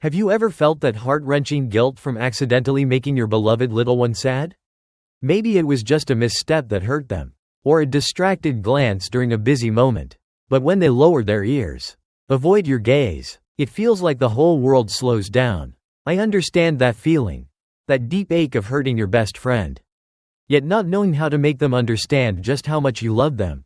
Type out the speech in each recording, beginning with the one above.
Have you ever felt that heart-wrenching guilt from accidentally making your beloved little one sad? Maybe it was just a misstep that hurt them, or a distracted glance during a busy moment. But when they lower their ears, avoid your gaze, it feels like the whole world slows down. I understand that feeling, that deep ache of hurting your best friend, yet not knowing how to make them understand just how much you love them.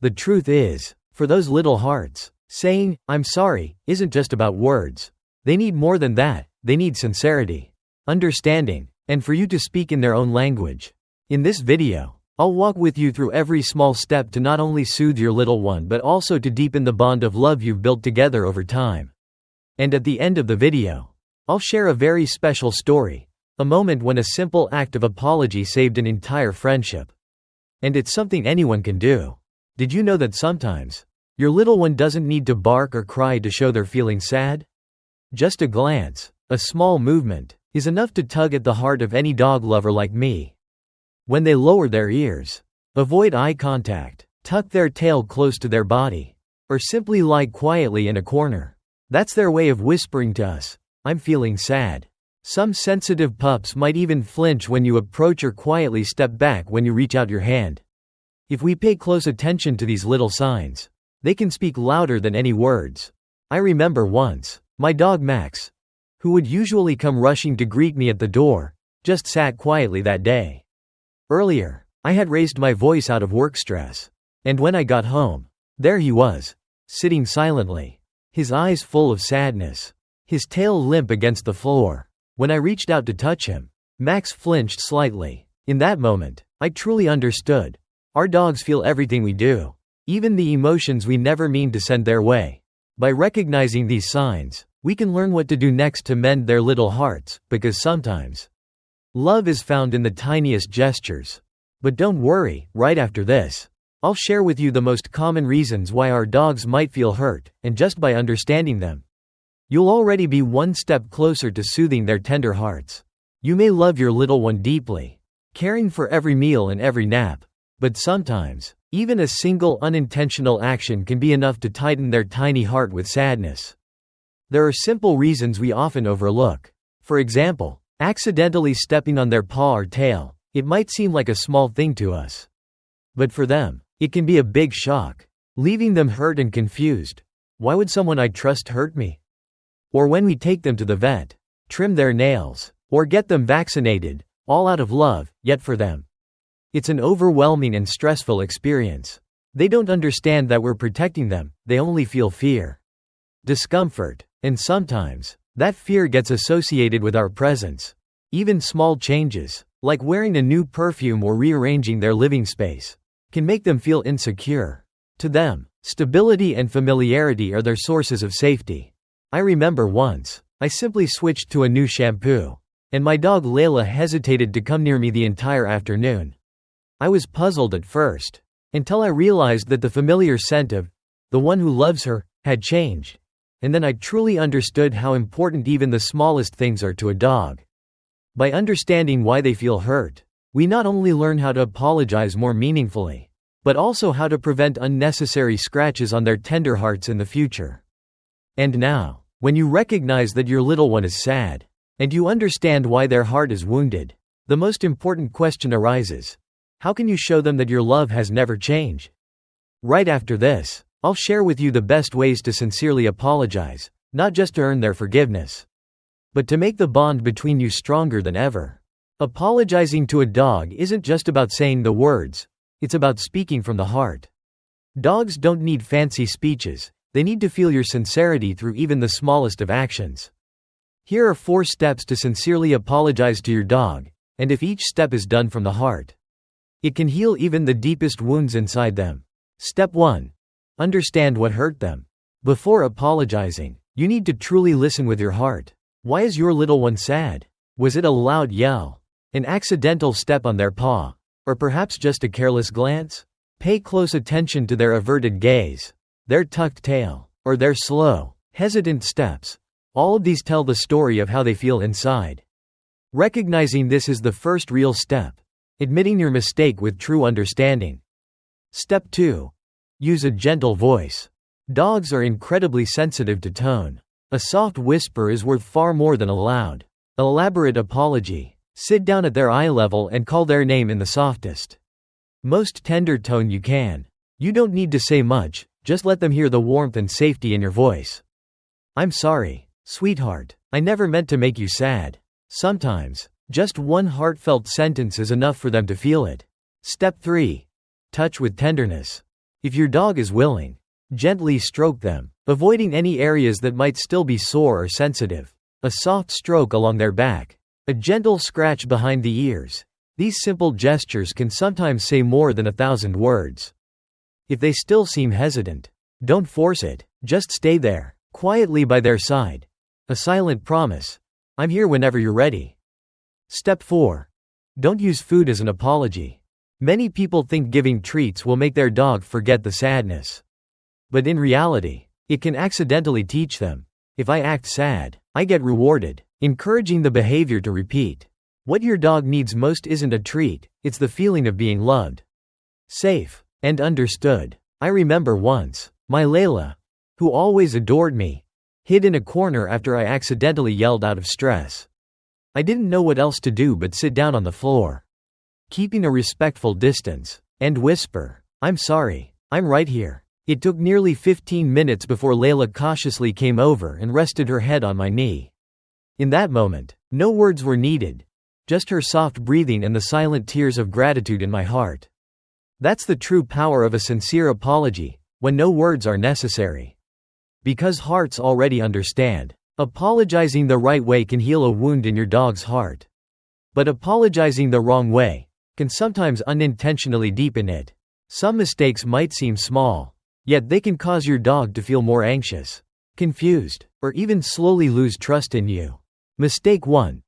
The truth is, for those little hearts, saying, "I'm sorry," isn't just about words. They need more than that. They need sincerity, understanding, and for you to speak in their own language. In this video, I'll walk with you through every small step to not only soothe your little one but also to deepen the bond of love you've built together over time. And at the end of the video, I'll share a very special story, a moment when a simple act of apology saved an entire friendship. And it's something anyone can do. Did you know that sometimes, your little one doesn't need to bark or cry to show they're feeling sad? Just a glance, a small movement, is enough to tug at the heart of any dog lover like me. When they lower their ears, avoid eye contact, tuck their tail close to their body, or simply lie quietly in a corner, that's their way of whispering to us, "I'm feeling sad." Some sensitive pups might even flinch when you approach or quietly step back when you reach out your hand. If we pay close attention to these little signs, they can speak louder than any words. I remember once, my dog Max, who would usually come rushing to greet me at the door, just sat quietly that day. Earlier, I had raised my voice out of work stress, and when I got home, there he was, sitting silently, his eyes full of sadness, his tail limp against the floor. When I reached out to touch him, Max flinched slightly. In that moment, I truly understood. Our dogs feel everything we do, even the emotions we never mean to send their way. By recognizing these signs, we can learn what to do next to mend their little hearts, because sometimes love is found in the tiniest gestures. But don't worry, right after this, I'll share with you the most common reasons why our dogs might feel hurt, and just by understanding them, you'll already be one step closer to soothing their tender hearts. You may love your little one deeply, caring for every meal and every nap, but sometimes, even a single unintentional action can be enough to tighten their tiny heart with sadness. There are simple reasons we often overlook. For example, accidentally stepping on their paw or tail. It might seem like a small thing to us, but for them, it can be a big shock, leaving them hurt and confused. Why would someone I trust hurt me? Or when we take them to the vet, trim their nails, or get them vaccinated, all out of love, yet for them, it's an overwhelming and stressful experience. They don't understand that we're protecting them, they only feel fear, discomfort, and sometimes, that fear gets associated with our presence. Even small changes, like wearing a new perfume or rearranging their living space, can make them feel insecure. To them, stability and familiarity are their sources of safety. I remember once, I simply switched to a new shampoo, and my dog Layla hesitated to come near me the entire afternoon. I was puzzled at first, until I realized that the familiar scent of the one who loves her had changed. And then I truly understood how important even the smallest things are to a dog. By understanding why they feel hurt, we not only learn how to apologize more meaningfully, but also how to prevent unnecessary scratches on their tender hearts in the future. And now, when you recognize that your little one is sad, and you understand why their heart is wounded, the most important question arises: how can you show them that your love has never changed? Right after this, I'll share with you the best ways to sincerely apologize, not just to earn their forgiveness, but to make the bond between you stronger than ever. Apologizing to a dog isn't just about saying the words, it's about speaking from the heart. Dogs don't need fancy speeches, they need to feel your sincerity through even the smallest of actions. Here are 4 steps to sincerely apologize to your dog, and if each step is done from the heart, it can heal even the deepest wounds inside them. Step 1. Understand what hurt them. Before apologizing, you need to truly listen with your heart. Why is your little one sad? Was it a loud yell, an accidental step on their paw, or perhaps just a careless glance? Pay close attention to their averted gaze, their tucked tail, or their slow, hesitant steps. All of these tell the story of how they feel inside. Recognizing this is the first real step, admitting your mistake with true understanding. Step 2. Use a gentle voice. Dogs are incredibly sensitive to tone. A soft whisper is worth far more than a loud, elaborate apology. Sit down at their eye level and call their name in the softest, most tender tone you can. You don't need to say much, just let them hear the warmth and safety in your voice. I'm sorry, sweetheart. I never meant to make you sad. Sometimes, just one heartfelt sentence is enough for them to feel it. Step 3. Touch with tenderness. If your dog is willing, gently stroke them, avoiding any areas that might still be sore or sensitive. A soft stroke along their back, a gentle scratch behind the ears. These simple gestures can sometimes say more than 1,000 words. If they still seem hesitant, don't force it, just stay there, quietly by their side. A silent promise. I'm here whenever you're ready. Step 4. Don't use food as an apology. Many people think giving treats will make their dog forget the sadness. But in reality, it can accidentally teach them. If I act sad, I get rewarded, encouraging the behavior to repeat. What your dog needs most isn't a treat, it's the feeling of being loved, safe, and understood. I remember once, my Layla, who always adored me, hid in a corner after I accidentally yelled out of stress. I didn't know what else to do but sit down on the floor, keeping a respectful distance, and whisper, "I'm sorry, I'm right here." It took nearly 15 minutes before Layla cautiously came over and rested her head on my knee. In that moment, no words were needed, just her soft breathing and the silent tears of gratitude in my heart. That's the true power of a sincere apology, when no words are necessary. Because hearts already understand. Apologizing the right way can heal a wound in your dog's heart. But apologizing the wrong way can sometimes unintentionally deepen it. Some mistakes might seem small, yet they can cause your dog to feel more anxious, confused, or even slowly lose trust in you. Mistake 1.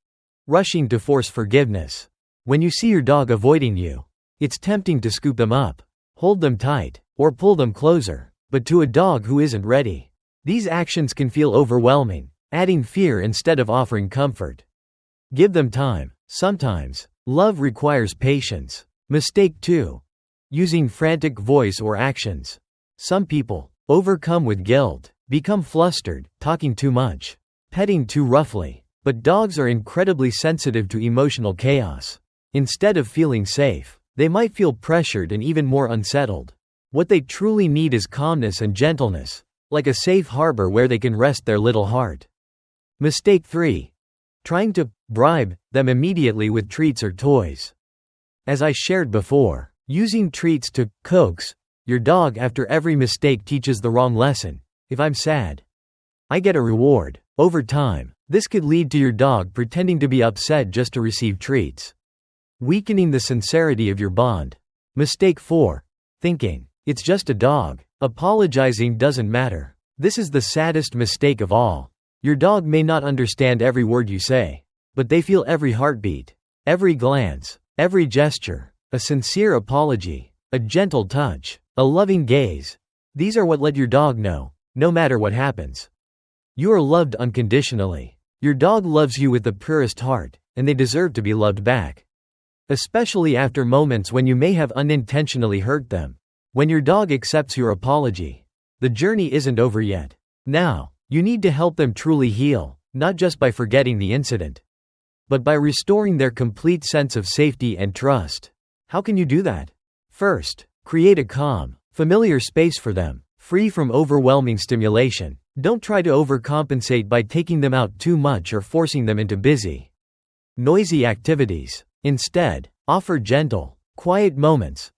Rushing to force forgiveness. When you see your dog avoiding you, it's tempting to scoop them up, hold them tight, or pull them closer. But to a dog who isn't ready, these actions can feel overwhelming, adding fear instead of offering comfort. Give them time. Sometimes, love requires patience. Mistake 2. Using frantic voice or actions. Some people, overcome with guilt, become flustered, talking too much, petting too roughly. But dogs are incredibly sensitive to emotional chaos. Instead of feeling safe, they might feel pressured and even more unsettled. What they truly need is calmness and gentleness, like a safe harbor where they can rest their little heart. Mistake 3. Trying to bribe them immediately with treats or toys. As I shared before, using treats to coax your dog after every mistake teaches the wrong lesson. If I'm sad, I get a reward. Over time, this could lead to your dog pretending to be upset just to receive treats, weakening the sincerity of your bond. Mistake 4. Thinking it's just a dog. Apologizing doesn't matter. This is the saddest mistake of all. Your dog may not understand every word you say, but they feel every heartbeat, every glance, every gesture. A sincere apology, a gentle touch, a loving gaze. These are what let your dog know, no matter what happens, you are loved unconditionally. Your dog loves you with the purest heart, and they deserve to be loved back. Especially after moments when you may have unintentionally hurt them. When your dog accepts your apology, the journey isn't over yet. Now, you need to help them truly heal, not just by forgetting the incident, but by restoring their complete sense of safety and trust. How can you do that? First, create a calm, familiar space for them, free from overwhelming stimulation. Don't try to overcompensate by taking them out too much or forcing them into busy, noisy activities. Instead, offer gentle, quiet moments.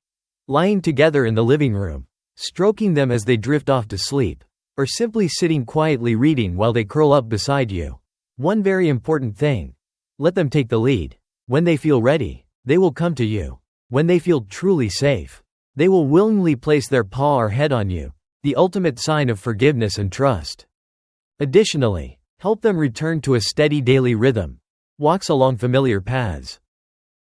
Lying together in the living room, stroking them as they drift off to sleep, or simply sitting quietly reading while they curl up beside you. One very important thing: let them take the lead. When they feel ready, they will come to you. When they feel truly safe, they will willingly place their paw or head on you, the ultimate sign of forgiveness and trust. Additionally, help them return to a steady daily rhythm. Walks along familiar paths,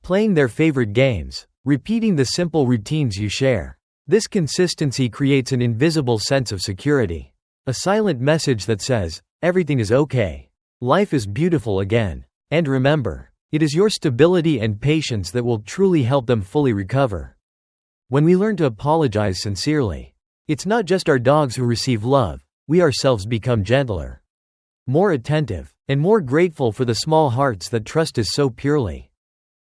playing their favorite games, repeating the simple routines you share. This consistency creates an invisible sense of security. A silent message that says, everything is okay. Life is beautiful again. And remember, it is your stability and patience that will truly help them fully recover. When we learn to apologize sincerely, it's not just our dogs who receive love, we ourselves become gentler, more attentive, and more grateful for the small hearts that trust us so purely.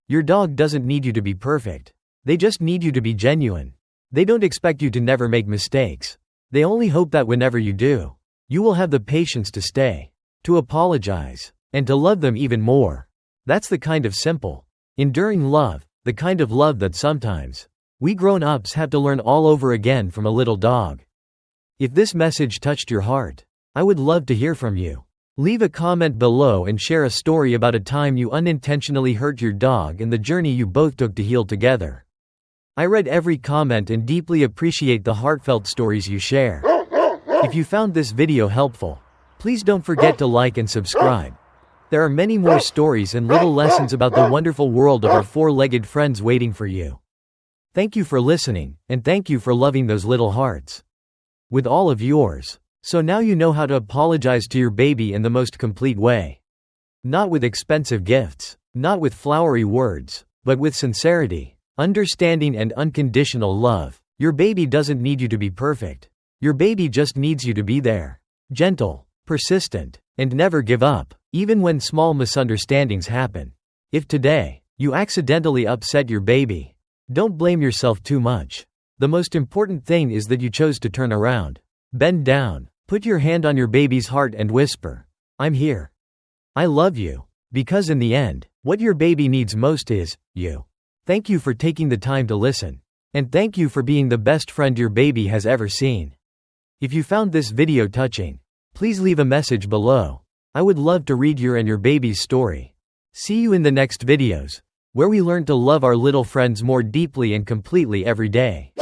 Your dog doesn't need you to be perfect. They just need you to be genuine. They don't expect you to never make mistakes. They only hope that whenever you do, you will have the patience to stay, to apologize, and to love them even more. That's the kind of simple, enduring love, the kind of love that sometimes we grown-ups have to learn all over again from a little dog. If this message touched your heart, I would love to hear from you. Leave a comment below and share a story about a time you unintentionally hurt your dog and the journey you both took to heal together. I read every comment and deeply appreciate the heartfelt stories you share. If you found this video helpful, please don't forget to like and subscribe. There are many more stories and little lessons about the wonderful world of our four-legged friends waiting for you. Thank you for listening, and thank you for loving those little hearts with all of yours. So now you know how to apologize to your baby in the most complete way. Not with expensive gifts, not with flowery words, but with sincerity, understanding, and unconditional love. Your baby doesn't need you to be perfect. Your baby just needs you to be there. Gentle, persistent, and never give up, even when small misunderstandings happen. If today you accidentally upset your baby, don't blame yourself too much. The most important thing is that you chose to turn around. Bend down, put your hand on your baby's heart and whisper, "I'm here. I love you." Because in the end, what your baby needs most is you. Thank you for taking the time to listen. And thank you for being the best friend your baby has ever seen. If you found this video touching, please leave a message below. I would love to read your and your baby's story. See you in the next videos, where we learn to love our little friends more deeply and completely every day.